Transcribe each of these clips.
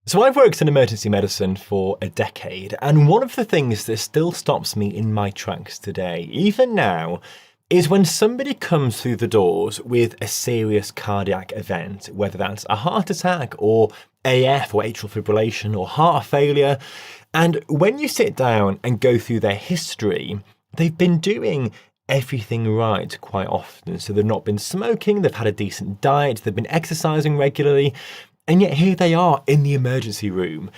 So I've worked in emergency medicine for a decade, and one of the things that still stops me in my tracks today, even now, is when somebody comes through the doors with a serious cardiac event, whether that's a heart attack or AF or atrial fibrillation or heart failure. And when you sit down and go through their history, they've been doing everything right quite often. So they've not been smoking, they've had a decent diet, they've been exercising regularly. And yet here they are in the emergency room.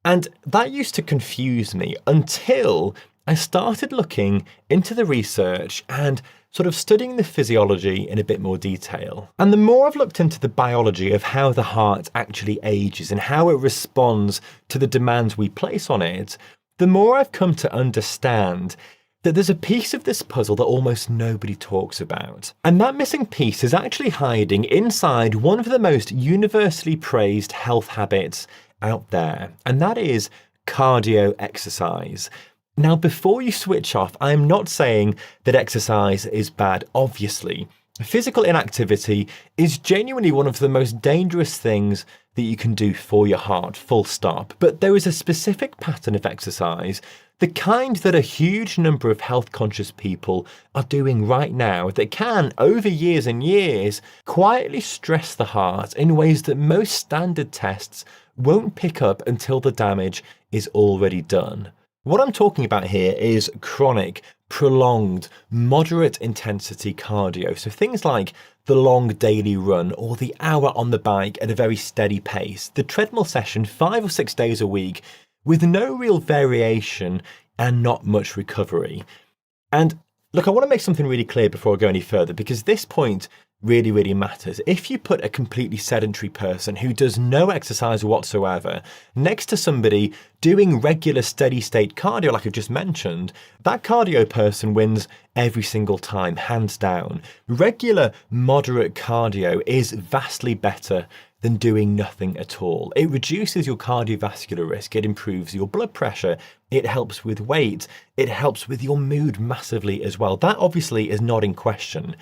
And that used to confuse me until I started looking into the research and sort of studying the physiology in a bit more detail. And the more I've looked into the biology of how the heart actually ages and how it responds to the demands we place on it, the more I've come to understand that there's a piece of this puzzle that almost nobody talks about. And that missing piece is actually hiding inside one of the most universally praised health habits out there, and that is cardio exercise. Now, before you switch off, I'm not saying that exercise is bad, obviously. Physical inactivity is genuinely one of the most dangerous things that you can do for your heart, full stop. But there is a specific pattern of exercise, the kind that a huge number of health conscious people are doing right now, that can, over years and years, quietly stress the heart in ways that most standard tests won't pick up until the damage is already done. What I'm talking about here is chronic, prolonged, moderate intensity cardio. So things like the long daily run or the hour on the bike at a very steady pace, the treadmill session 5 or 6 days a week with no real variation and not much recovery. And look, I want to make something really clear before I go any further, because this point really matters. If you put a completely sedentary person who does no exercise whatsoever next to somebody doing regular steady state cardio like I just mentioned, that cardio person wins every single time, hands down. Regular moderate cardio is vastly better than doing nothing at all. It reduces your cardiovascular risk, it improves your blood pressure, it helps with weight, it helps with your mood massively as well. That obviously is not in question.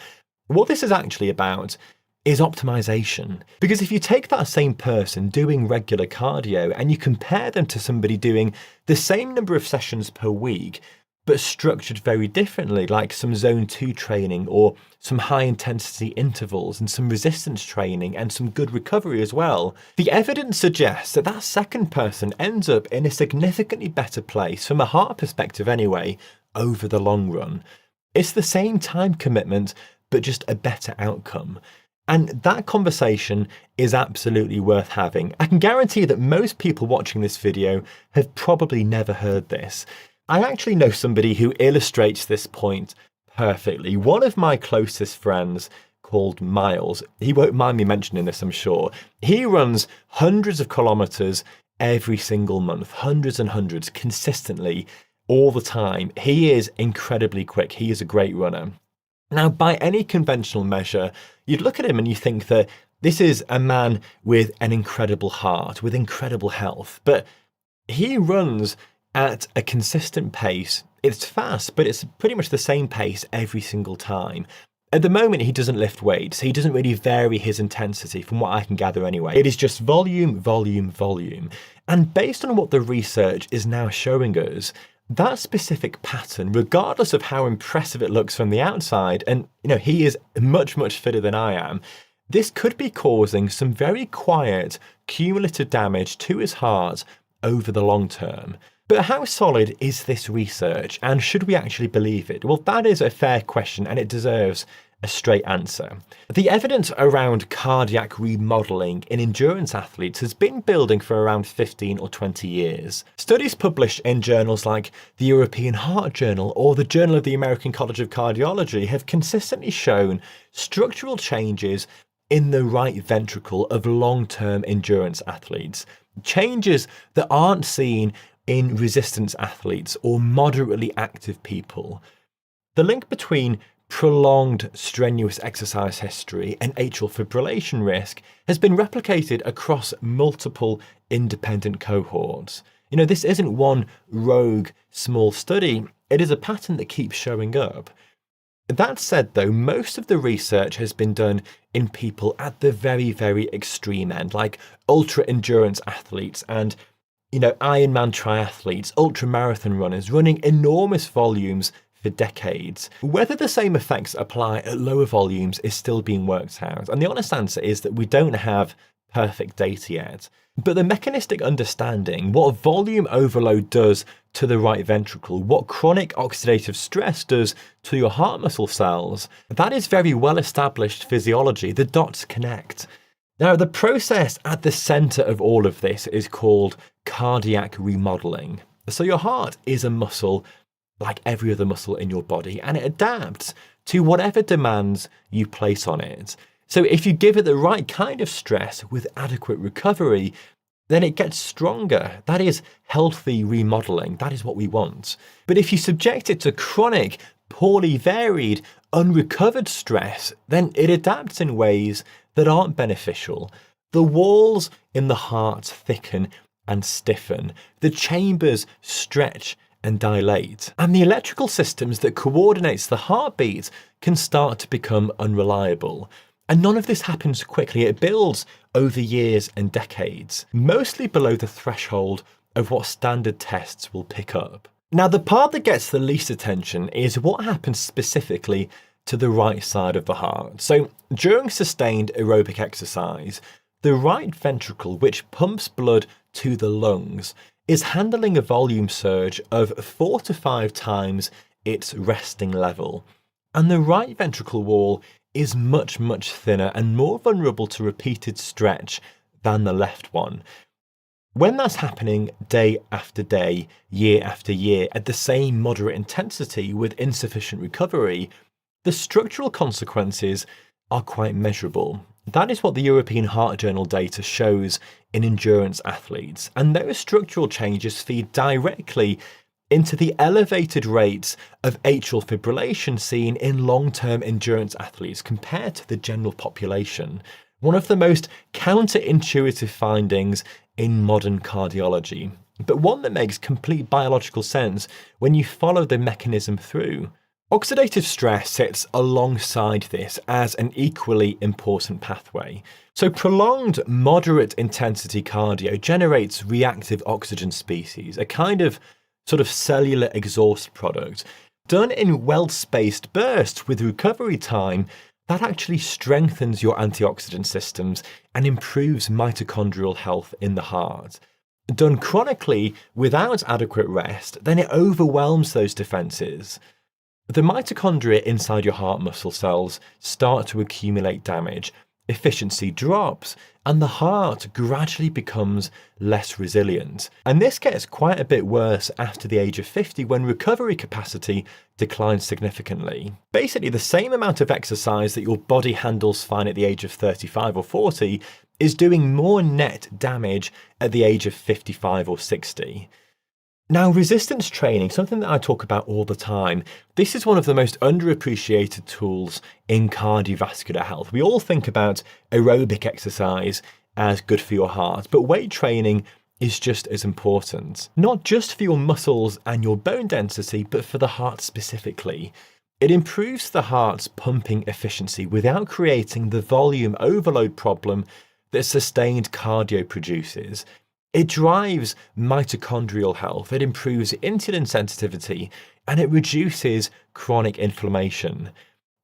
What this is actually about is optimization. Because if you take that same person doing regular cardio and you compare them to somebody doing the same number of sessions per week, but structured very differently, like some zone 2 training or some high intensity intervals and some resistance training and some good recovery as well, the evidence suggests that that second person ends up in a significantly better place, from a heart perspective anyway, over the long run. It's the same time commitment, but just a better outcome. And that conversation is absolutely worth having. I can guarantee that most people watching this video have probably never heard this. I actually know somebody who illustrates this point perfectly. One of my closest friends, called Miles, he won't mind me mentioning this, I'm sure. He runs hundreds of kilometers every single month, hundreds and hundreds, consistently, all the time. He is incredibly quick. He is a great runner. Now, by any conventional measure, you'd look at him and you think that this is a man with an incredible heart, with incredible health, but he runs at a consistent pace. It's fast, but it's pretty much the same pace every single time. At the moment, he doesn't lift weights. He doesn't really vary his intensity from what I can gather anyway. It is just volume, volume, volume. And based on what the research is now showing us, that specific pattern, regardless of how impressive it looks from the outside, and he is much fitter than I am, this could be causing some very quiet, cumulative damage to his heart over the long term. But how solid is this research, and should we actually believe it? Well, that is a fair question, and it deserves a straight answer. The evidence around cardiac remodelling in endurance athletes has been building for around 15 or 20 years. Studies published in journals like the European Heart Journal or the Journal of the American College of Cardiology have consistently shown structural changes in the right ventricle of long-term endurance athletes. Changes that aren't seen in resistance athletes or moderately active people. The link between prolonged strenuous exercise history and atrial fibrillation risk has been replicated across multiple independent cohorts. This isn't one rogue small study, it is a pattern that keeps showing up. That said, though, most of the research has been done in people at the very, very extreme end, like ultra endurance athletes and, Ironman triathletes, ultra marathon runners running enormous volumes for decades. Whether the same effects apply at lower volumes is still being worked out. And the honest answer is that we don't have perfect data yet. But the mechanistic understanding, what volume overload does to the right ventricle, what chronic oxidative stress does to your heart muscle cells, that is very well established physiology. The dots connect. Now, the process at the center of all of this is called cardiac remodeling. So your heart is a muscle like every other muscle in your body, and it adapts to whatever demands you place on it. So if you give it the right kind of stress with adequate recovery, then it gets stronger. That is healthy remodeling. That is what we want. But if you subject it to chronic, poorly varied, unrecovered stress, then it adapts in ways that aren't beneficial. The walls in the heart thicken and stiffen. The chambers stretch and dilate. And the electrical systems that coordinates the heartbeat can start to become unreliable. And none of this happens quickly. It builds over years and decades, mostly below the threshold of what standard tests will pick up. Now, the part that gets the least attention is what happens specifically to the right side of the heart. So during sustained aerobic exercise, the right ventricle, which pumps blood to the lungs, is handling a volume surge of 4 to 5 times its resting level. And the right ventricle wall is much, much thinner and more vulnerable to repeated stretch than the left one. When that's happening day after day, year after year, at the same moderate intensity with insufficient recovery, the structural consequences are quite measurable. That is what the European Heart Journal data shows in endurance athletes, and those structural changes feed directly into the elevated rates of atrial fibrillation seen in long-term endurance athletes compared to the general population. One of the most counterintuitive findings in modern cardiology, but one that makes complete biological sense when you follow the mechanism through. Oxidative stress sits alongside this as an equally important pathway. So prolonged moderate intensity cardio generates reactive oxygen species, a kind of sort of cellular exhaust product. Done in well-spaced bursts with recovery time, that actually strengthens your antioxidant systems and improves mitochondrial health in the heart. Done chronically without adequate rest, then it overwhelms those defenses. The mitochondria inside your heart muscle cells start to accumulate damage, efficiency drops, and the heart gradually becomes less resilient. And this gets quite a bit worse after the age of 50 when recovery capacity declines significantly. Basically, the same amount of exercise that your body handles fine at the age of 35 or 40 is doing more net damage at the age of 55 or 60. Now, resistance training, something that I talk about all the time, this is one of the most underappreciated tools in cardiovascular health. We all think about aerobic exercise as good for your heart, but weight training is just as important. Not just for your muscles and your bone density, but for the heart specifically. It improves the heart's pumping efficiency without creating the volume overload problem that sustained cardio produces. It drives mitochondrial health, it improves insulin sensitivity, and it reduces chronic inflammation.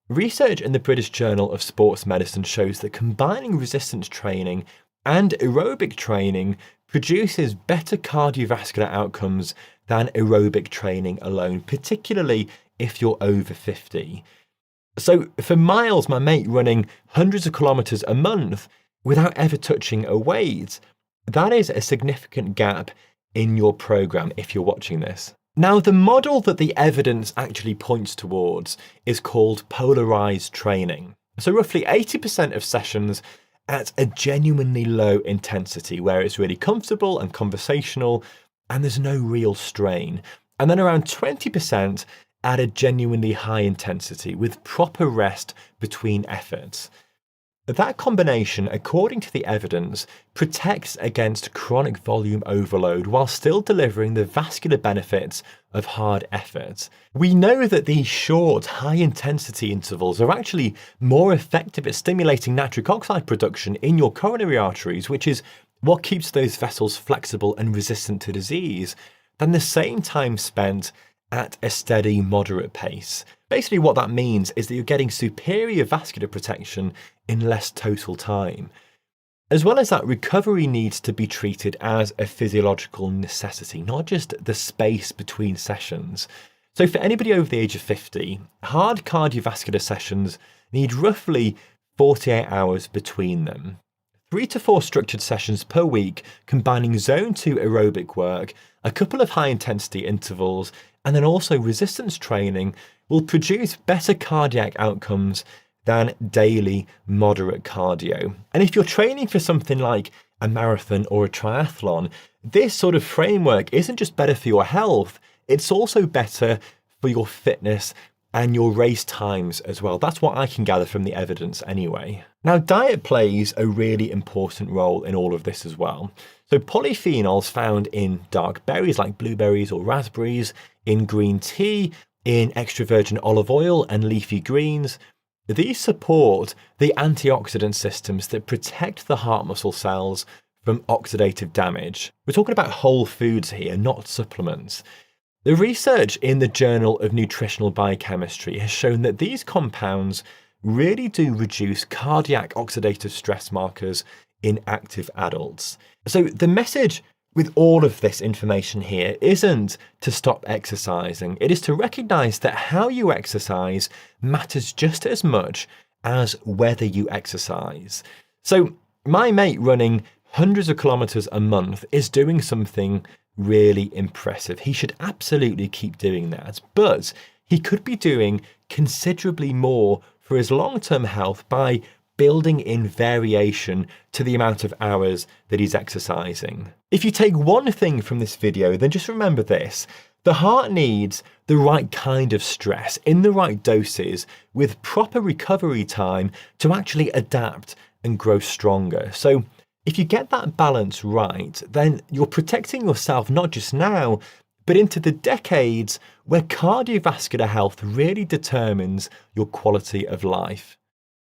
Research in the British Journal of Sports Medicine shows that combining resistance training and aerobic training produces better cardiovascular outcomes than aerobic training alone, particularly if you're over 50. So for Miles, my mate, running hundreds of kilometers a month without ever touching a weight, that is a significant gap in your program if you're watching this. Now, the model that the evidence actually points towards is called polarized training. So roughly 80% of sessions at a genuinely low intensity where it's really comfortable and conversational and there's no real strain. And then around 20% at a genuinely high intensity with proper rest between efforts. That combination, according to the evidence, protects against chronic volume overload while still delivering the vascular benefits of hard effort. We know that these short, high-intensity intervals are actually more effective at stimulating nitric oxide production in your coronary arteries, which is what keeps those vessels flexible and resistant to disease, than the same time spent at a steady, moderate pace. Basically, what that means is that you're getting superior vascular protection in less total time. As well as that, recovery needs to be treated as a physiological necessity, not just the space between sessions. So for anybody over the age of 50, hard cardiovascular sessions need roughly 48 hours between them. 3 to 4 structured sessions per week, combining zone 2 aerobic work, a couple of high-intensity intervals, and then also resistance training will produce better cardiac outcomes than daily moderate cardio. And if you're training for something like a marathon or a triathlon, this sort of framework isn't just better for your health, it's also better for your fitness and your race times as well. That's what I can gather from the evidence anyway. Now, diet plays a really important role in all of this as well. So polyphenols found in dark berries like blueberries or raspberries, in green tea, in extra virgin olive oil and leafy greens, these support the antioxidant systems that protect the heart muscle cells from oxidative damage. We're talking about whole foods here, not supplements. The research in the Journal of Nutritional Biochemistry has shown that these compounds really do reduce cardiac oxidative stress markers in active adults. So the message with all of this information here isn't to stop exercising. It is to recognize that how you exercise matters just as much as whether you exercise. So my mate running hundreds of kilometers a month is doing something really impressive. He should absolutely keep doing that, but he could be doing considerably more for his long-term health by building in variation to the amount of hours that he's exercising. If you take one thing from this video, then just remember this: the heart needs the right kind of stress in the right doses with proper recovery time to actually adapt and grow stronger. So if you get that balance right, then you're protecting yourself not just now, but into the decades where cardiovascular health really determines your quality of life.